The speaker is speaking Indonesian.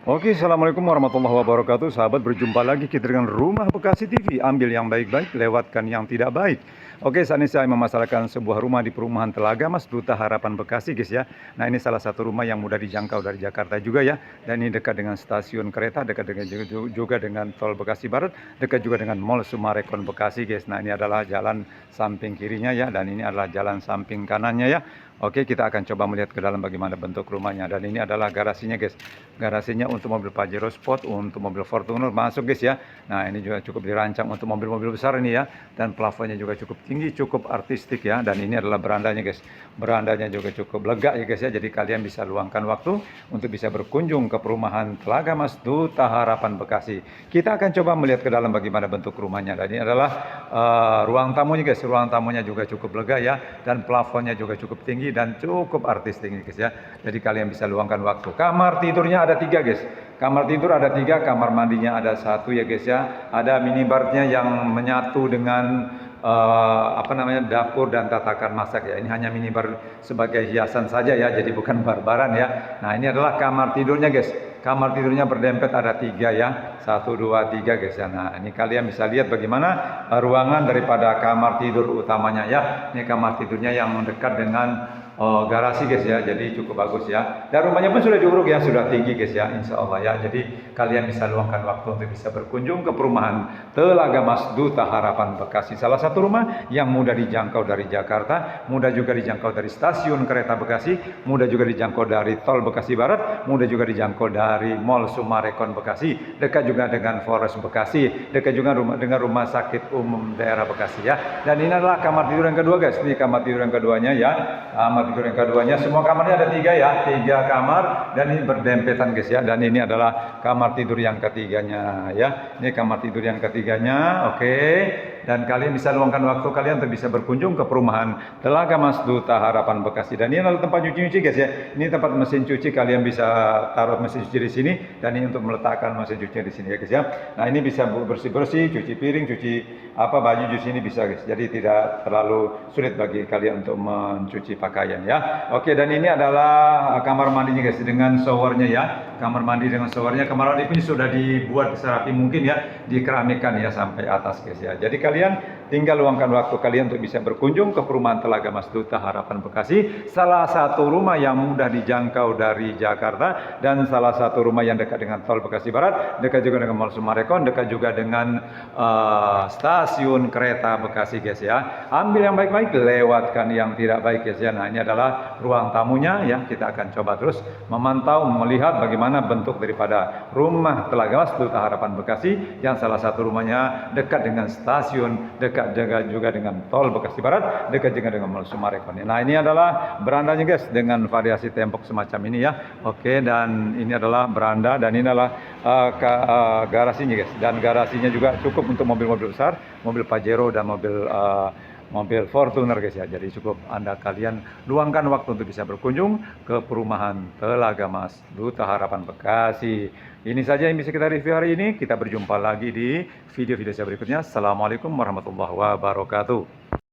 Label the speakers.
Speaker 1: Oke, assalamualaikum warahmatullahi wabarakatuh. Sahabat, berjumpa lagi kita dengan Rumah Bekasi TV. Ambil yang baik-baik, lewatkan yang tidak baik. Oke, saat ini saya memasarkan sebuah rumah di perumahan Telaga Mas, Duta Harapan Bekasi, guys ya. Nah, ini salah satu rumah yang mudah dijangkau dari Jakarta juga ya. Dan ini dekat dengan stasiun kereta, dekat dengan juga dengan Tol Bekasi Barat, dekat juga dengan Mall Sumarekon Bekasi, guys. Nah, ini adalah jalan samping kirinya ya, dan ini adalah jalan samping kanannya ya. Oke, kita akan coba melihat ke dalam bagaimana bentuk rumahnya. Dan ini adalah garasinya, guys. Garasinya untuk mobil Pajero Sport, untuk mobil Fortuner masuk, guys ya. Nah, ini juga cukup dirancang untuk mobil-mobil besar ini ya. Dan plafonnya juga cukup tinggi, cukup artistik ya. Dan ini adalah berandanya, guys. Berandanya juga cukup lega ya, guys ya. Jadi kalian bisa luangkan waktu untuk bisa berkunjung ke perumahan Telaga Mas, Duta Harapan Bekasi. Kita akan coba melihat ke dalam bagaimana bentuk rumahnya. Dan ini adalah ruang tamunya, guys. Ruang tamunya juga cukup lega ya. Dan plafonnya juga cukup tinggi dan cukup artistik ini, guys ya. Jadi kalian bisa luangkan waktu. Kamar tidurnya ada 3, guys. Kamar tidur ada 3, kamar mandinya ada 1 ya, guys ya. Ada minibarnya yang menyatu dengan dapur dan tatakan masak ya. Ini hanya minibar sebagai hiasan saja ya, jadi bukan barbaran ya. Nah, ini adalah kamar tidurnya, guys. Kamar tidurnya berdempet ada 3 ya, 1, 2, 3, guys ya. Nah, ini kalian bisa lihat bagaimana ruangan daripada kamar tidur utamanya ya. Ini kamar tidurnya yang dekat dengan garasi, guys ya. Jadi cukup bagus ya. Dan rumahnya pun sudah diuruk ya, sudah tinggi, guys ya, insya Allah ya. Jadi kalian bisa luangkan waktu untuk bisa berkunjung ke perumahan Telaga Mas, Duta Harapan Bekasi. Salah satu rumah yang mudah dijangkau dari Jakarta, mudah juga dijangkau dari stasiun kereta Bekasi, mudah juga dijangkau dari Tol Bekasi Barat, mudah juga dijangkau dari Mall Sumarekon Bekasi, dekat juga dengan Forest Bekasi, dekat juga dengan Rumah Sakit Umum Daerah Bekasi ya. Dan ini adalah kamar tidur yang kedua, guys. Ini kamar tidur yang keduanya ya. Kamar tidur yang keduanya, semua kamarnya ada 3 ya, 3 kamar dan ini berdempetan, guys ya. Dan ini adalah kamar tidur yang ketiganya ya. Ini kamar tidur yang ketiganya. Oke. Dan kalian bisa luangkan waktu kalian untuk bisa berkunjung ke perumahan Telaga Mas, Duta Harapan Bekasi. Dan ini adalah tempat cuci-cuci, guys ya. Ini tempat mesin cuci, kalian bisa taruh mesin cuci di sini, dan ini untuk meletakkan mesin cuci di sini ya, guys ya. Nah, ini bisa bersih-bersih, cuci piring, cuci baju di sini bisa, guys. Jadi tidak terlalu sulit bagi kalian untuk mencuci pakaian ya. Oke, dan ini adalah kamar mandinya, guys, dengan showernya ya. Kamar mandi dengan showernya. Kamar mandi ini sudah dibuat serapi mungkin ya, dikeramikan ya sampai atas, guys ya. Jadi kalian tinggal luangkan waktu kalian untuk bisa berkunjung ke perumahan Telaga Mas, Duta Harapan Bekasi. Salah satu rumah yang mudah dijangkau dari Jakarta dan salah satu rumah yang dekat dengan Tol Bekasi Barat, dekat juga dengan Mall Sumarekon, dekat juga dengan stasiun kereta Bekasi, guys ya. Ambil yang baik-baik, lewatkan yang tidak baik, guys ya. Nah, ini adalah ruang tamunya ya. Kita akan coba terus memantau, melihat bagaimana bentuk daripada rumah Telaga Mas, Duta Harapan Bekasi, yang salah satu rumahnya dekat dengan stasiun, dekat juga dengan Tol Bekasi Barat, dekat juga dengan Mall Sumarekon. Nah, ini adalah berandanya, guys, dengan variasi tembok semacam ini ya. Oke, dan ini adalah beranda, dan ini adalah garasinya, guys. Dan garasinya juga cukup untuk mobil-mobil besar, mobil Pajero dan mobil Fortuner, guys ya. Jadi cukup kalian luangkan waktu untuk bisa berkunjung ke perumahan Telaga Mas, Duta Harapan Bekasi. Ini saja yang bisa kita review hari ini. Kita berjumpa lagi di video-video saya berikutnya. Assalamualaikum warahmatullahi wabarakatuh.